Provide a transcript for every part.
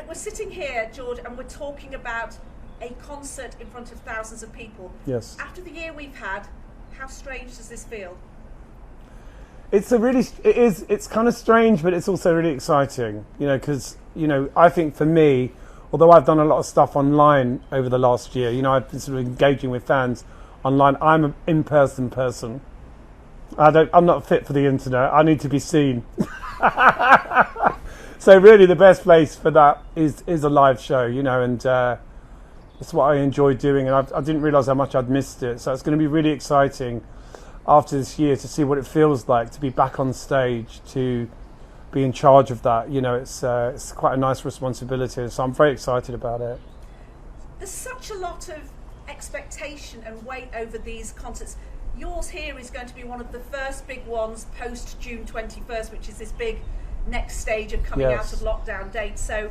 we're sitting here, George, and we're talking about a concert in front of thousands of people. Yes. After the year we've had, how strange does this feel? It's kind of strange, but it's also really exciting, because, I think for me, although I've done a lot of stuff online over the last year, I've been sort of engaging with fans online. I'm an in-person person. I'm not fit for the internet. I need to be seen. So really the best place for that is a live show, and it's what I enjoy doing, and I didn't realise how much I'd missed it. So it's going to be really exciting after this year to see what it feels like to be back on stage, to be in charge of that. It's quite a nice responsibility, so I'm very excited about it. There's such a lot of expectation and weight over these concerts. Yours here is going to be one of the first big ones post June 21st, which is this big next stage of coming out of lockdown date. So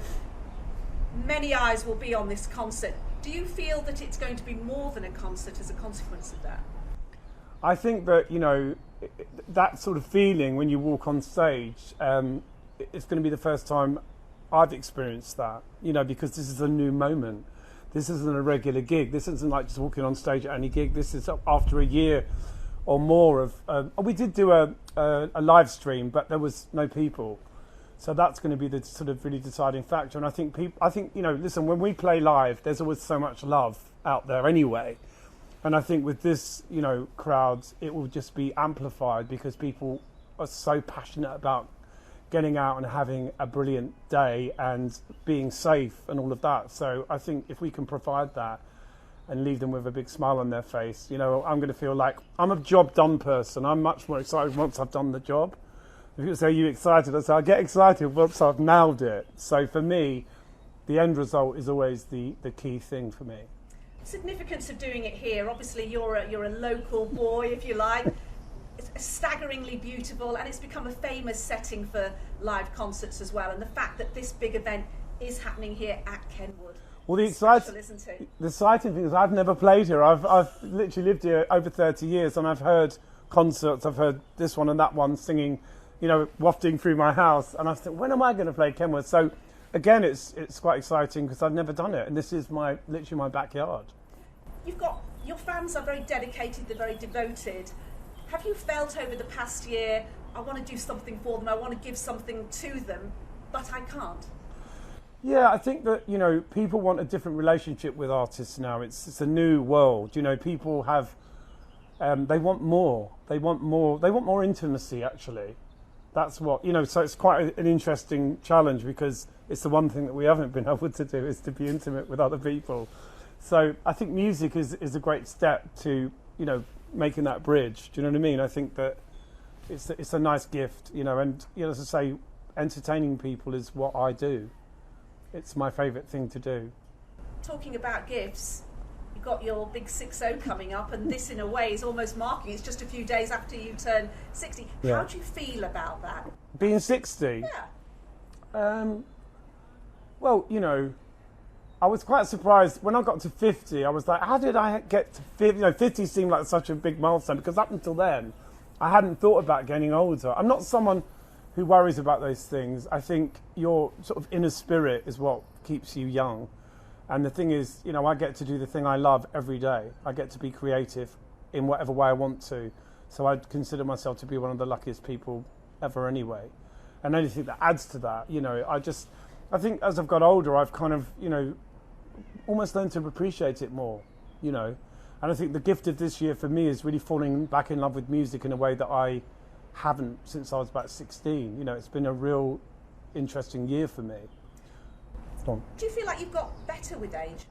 many eyes will be on this concert. Do you feel that it's going to be more than a concert as a consequence of that? I think that, that sort of feeling when you walk on stage, it's going to be the first time I've experienced that, because this is a new moment. This isn't a regular gig. This isn't like just walking on stage at any gig. This is after a year or more of... we did do a live stream, but there was no people. So that's going to be the sort of really deciding factor. And I think, listen, when we play live, there's always so much love out there anyway. And I think with this, crowds, it will just be amplified because people are so passionate about getting out and having a brilliant day and being safe and all of that. So I think if we can provide that and leave them with a big smile on their face, I'm going to feel like I'm a job done person. I'm much more excited once I've done the job. If people say, "Are you excited?" I say, "I get excited once I've nailed it." So for me, the end result is always the key thing for me. Significance of doing it here. Obviously, you're a local boy, if you like. It's staggeringly beautiful, and it's become a famous setting for live concerts as well. And the fact that this big event is happening here at Kenwood. Well, the exciting thing is I've never played here. I've literally lived here over 30 years, and I've heard concerts. I've heard this one and that one singing, wafting through my house. And I thought, when am I going to play Kenwood? So again, it's quite exciting because I've never done it, and this is literally my backyard. You've got your fans are very dedicated. They're very devoted. Have you felt over the past year, I want to do something for them, I want to give something to them, but I can't? Yeah, I think that, people want a different relationship with artists now. It's a new world. People have, they want more. They want more intimacy, actually. That's what, so it's quite an interesting challenge because it's the one thing that we haven't been able to do is to be intimate with other people. So I think music is a great step to, making that bridge. Do you know what I mean? I think that it's a nice gift, and as I say, entertaining people is what I do. It's my favourite thing to do. Talking about gifts, you've got your big 60 coming up, and this in a way is almost marking. It's just a few days after you turn 60. Yeah. How do you feel about that? Being 60? Yeah. Well, I was quite surprised when I got to 50. I was like, how did I get to 50? 50 seemed like such a big milestone because up until then, I hadn't thought about getting older. I'm not someone who worries about those things. I think your sort of inner spirit is what keeps you young. And the thing is, I get to do the thing I love every day. I get to be creative in whatever way I want to. So I consider myself to be one of the luckiest people ever anyway. And anything that adds to that, I think as I've got older, I've kind of, almost learned to appreciate it more, And I think the gift of this year for me is really falling back in love with music in a way that I haven't since I was about 16. It's been a real interesting year for me. Do you feel like you've got better with age?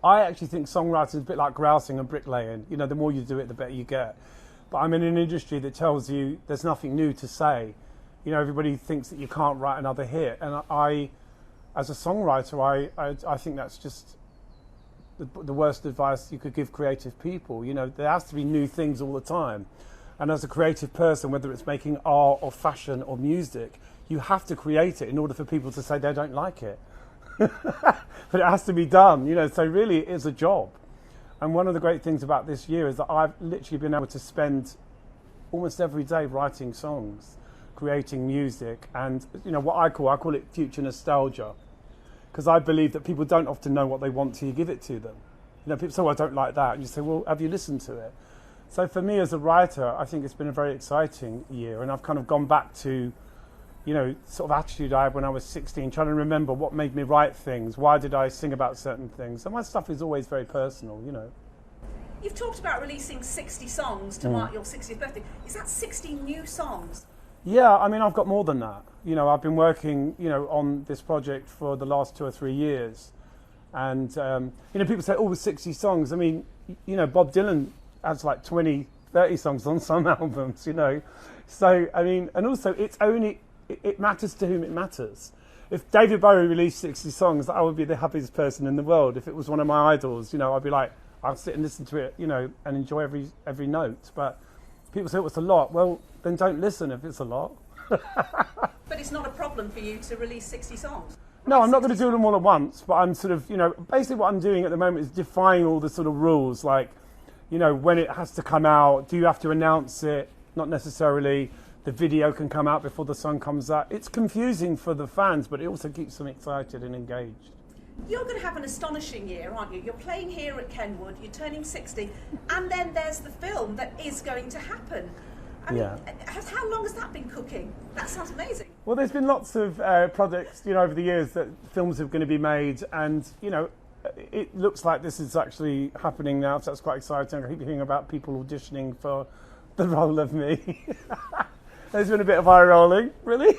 I actually think songwriting is a bit like grousing and bricklaying. The more you do it, the better you get. But I'm in an industry that tells you there's nothing new to say. Everybody thinks that you can't write another hit. And I as a songwriter, I think that's just the worst advice you could give creative people. There has to be new things all the time. And as a creative person, whether it's making art or fashion or music, you have to create it in order for people to say they don't like it. But it has to be done, so really it is a job. And one of the great things about this year is that I've literally been able to spend almost every day writing songs, creating music, and what I call it future nostalgia. because I believe that people don't often know what they want till you give it to them. You know, people say, well, I don't like that. And you say, well, have you listened to it? So for me as a writer, I think it's been a very exciting year. And I've kind of gone back to, you know, sort of attitude I had when I was 16, trying to remember what made me write things. Why did I sing about certain things? So my stuff is always very personal, you know. You've talked about releasing 60 songs to mark your 60th birthday. Is that 60 new songs? Yeah, I mean, I've got more than that. You know, I've been working, you know, on this project for the last 2 or 3 years. And, you know, people say, oh, 60 songs. I mean, you know, Bob Dylan has like 20, 30 songs on some albums, you know. So, I mean, and also it matters to whom it matters. If David Bowie released 60 songs, I would be the happiest person in the world. If it was one of my idols, you know, I'd be like, I'll sit and listen to it, you know, and enjoy every note. But people say, oh, it's a lot. Well, then don't listen if it's a lot. But it's not a problem for you to release 60 songs? No, I'm not going to do them all at once, but I'm sort of, you know, basically what I'm doing at the moment is defying all the sort of rules, like, you know, when it has to come out, do you have to announce it? Not necessarily. The video can come out before the song comes out. It's confusing for the fans, but it also keeps them excited and engaged. You're going to have an astonishing year, aren't you? You're playing here at Kenwood, you're turning 60, and then there's the film that is going to happen. I mean, how long has that been cooking? That sounds amazing. Well, there's been lots of projects, you know, over the years that films are going to be made, and, you know, it looks like this is actually happening now, so that's quite exciting. I keep hearing about people auditioning for the role of me. There's been a bit of eye rolling, really.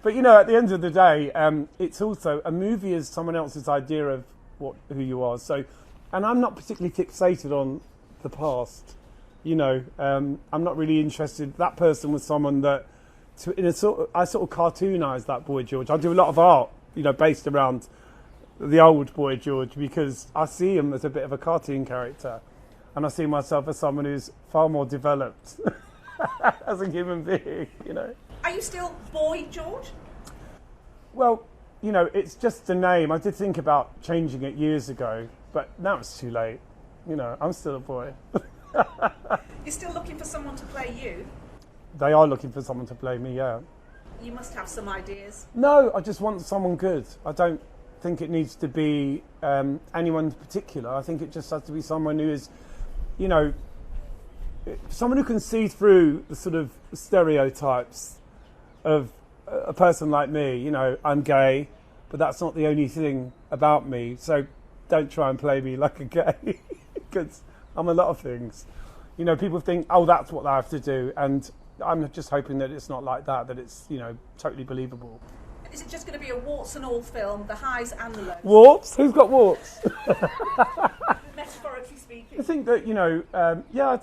But, you know, at the end of the day, it's also, a movie is someone else's idea of who you are. So, and I'm not particularly fixated on the past. You know, I'm not really interested. That person was someone that, I sort of cartoonise that Boy George. I do a lot of art, you know, based around the old Boy George, because I see him as a bit of a cartoon character, and I see myself as someone who's far more developed as a human being, you know. Are you still Boy George? Well, you know, it's just a name. I did think about changing it years ago, but now it's too late. You know, I'm still a boy. You're still looking for someone to play you? They are looking for someone to play me, yeah. You must have some ideas. No, I just want someone good. I don't think it needs to be anyone in particular. I think it just has to be someone who is, you know, someone who can see through the sort of stereotypes of a person like me. You know, I'm gay, but that's not the only thing about me. So don't try and play me like a gay, because I'm a lot of things. You know, people think, oh, that's what I have to do. And I'm just hoping that it's not like that, that it's, you know, totally believable. Is it just going to be a warts and all film, the highs and the lows? Warts? Who's got warts? Metaphorically speaking. I think that, you know,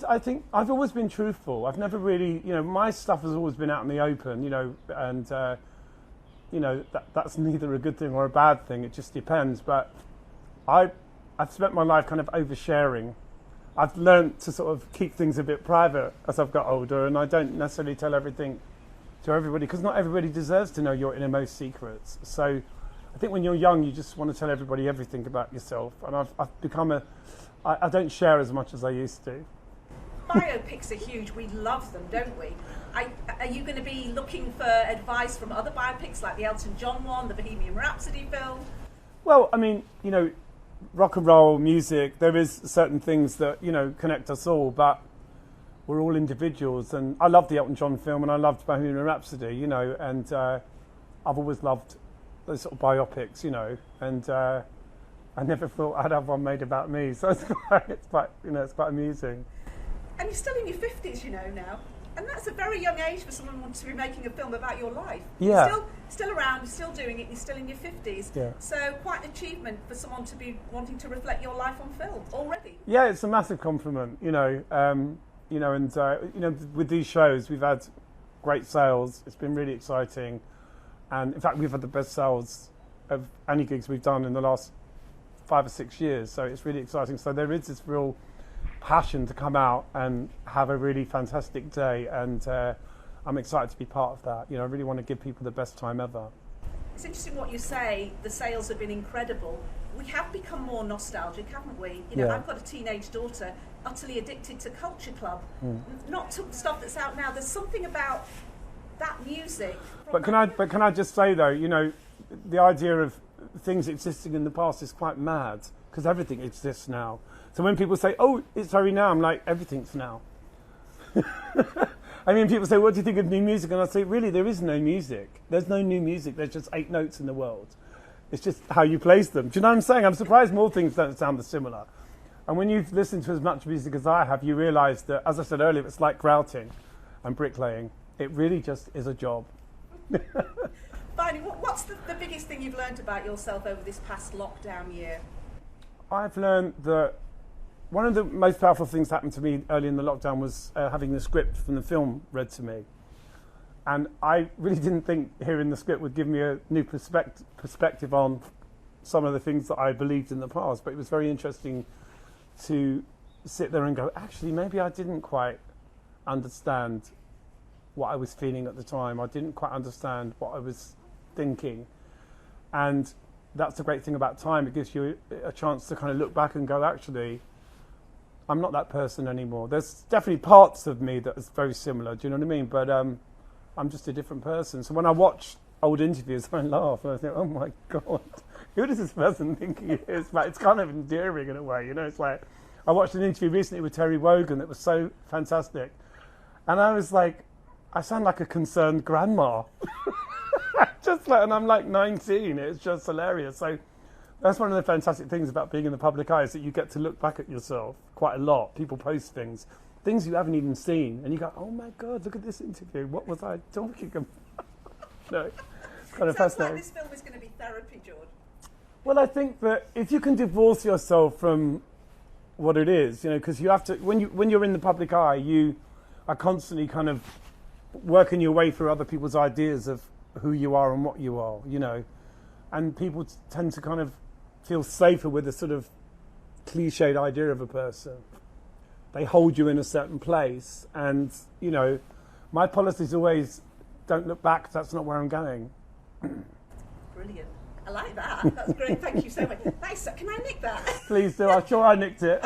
I think I've always been truthful. I've never really, you know, my stuff has always been out in the open, you know, and, you know, that's neither a good thing or a bad thing. It just depends. But I've spent my life kind of oversharing. I've learned to sort of keep things a bit private as I've got older, and I don't necessarily tell everything to everybody, because not everybody deserves to know your innermost secrets. So I think when you're young, you just want to tell everybody everything about yourself, and I've become I don't share as much as I used to. Biopics are huge. We love them, don't we? Are you going to be looking for advice from other biopics, like the Elton John one, the Bohemian Rhapsody film? Well, I mean, you know, rock and roll music, there is certain things that, you know, connect us all, but we're all individuals. And I loved the Elton John film, and I loved Bohemian Rhapsody, you know, and I've always loved those sort of biopics, you know, and I never thought I'd have one made about me, so it's quite you know, it's quite amusing. And you're still in your 50s, you know, now. And that's a very young age for someone to be making a film about your life. Yeah. You're still around, you're still doing it, you're still in your 50s. Yeah. So quite an achievement for someone to be wanting to reflect your life on film already. Yeah, it's a massive compliment, you know, and you know, with these shows, we've had great sales. It's been really exciting. And in fact, we've had the best sales of any gigs we've done in the last 5 or 6 years. So it's really exciting. So there is this real passion to come out and have a really fantastic day, and I'm excited to be part of that. You know, I really want to give people the best time ever. It's interesting what you say, the sales have been incredible. We have become more nostalgic, haven't we? You know, Yeah. I've got a teenage daughter, utterly addicted to Culture Club. Not to stuff that's out now. There's something about that music. But can I just say though, you know, the idea of things existing in the past is quite mad, because everything exists now. So when people say, oh, it's very now, I'm like, everything's now. I mean, people say, what do you think of new music? And I say, really, there is no music. There's no new music. There's just 8 notes in the world. It's just how you place them. Do you know what I'm saying? I'm surprised more things don't sound similar. And when you've listened to as much music as I have, you realise that, as I said earlier, it's like grouting and bricklaying. It really just is a job. Finally, what's the biggest thing you've learned about yourself over this past lockdown year? I've learned that one of the most powerful things that happened to me early in the lockdown was having the script from the film read to me. And I really didn't think hearing the script would give me a new perspective on some of the things that I believed in the past. But it was very interesting to sit there and go, actually, maybe I didn't quite understand what I was feeling at the time. I didn't quite understand what I was thinking. And that's the great thing about time. It gives you a chance to kind of look back and go, actually, I'm not that person anymore. There's definitely parts of me that is very similar, do you know what I mean? But I'm just a different person. So when I watch old interviews, I laugh and I think, oh my God, who does this person think he is? Like, it's kind of endearing in a way, you know? It's like, I watched an interview recently with Terry Wogan that was so fantastic. And I was like, I sound like a concerned grandma. Just like, and I'm like 19, it's just hilarious. So that's one of the fantastic things about being in the public eye, is that you get to look back at yourself quite a lot. People post things you haven't even seen, and you go, oh my God, look at this interview. What was I talking about? No, it's kind of fascinating. Like this film is going to be therapy, George. Well, I think that if you can divorce yourself from what it is, you know, because you have to, when you're in the public eye, you are constantly kind of working your way through other people's ideas of who you are and what you are, you know, and people tend to kind of feel safer with a sort of cliched idea of a person. They hold you in a certain place, and, you know, my policy is always don't look back, that's not where I'm going. Brilliant. I like that. That's great. Thank you so much. Thanks. Can I nick that? Please do. I'm sure I nicked it.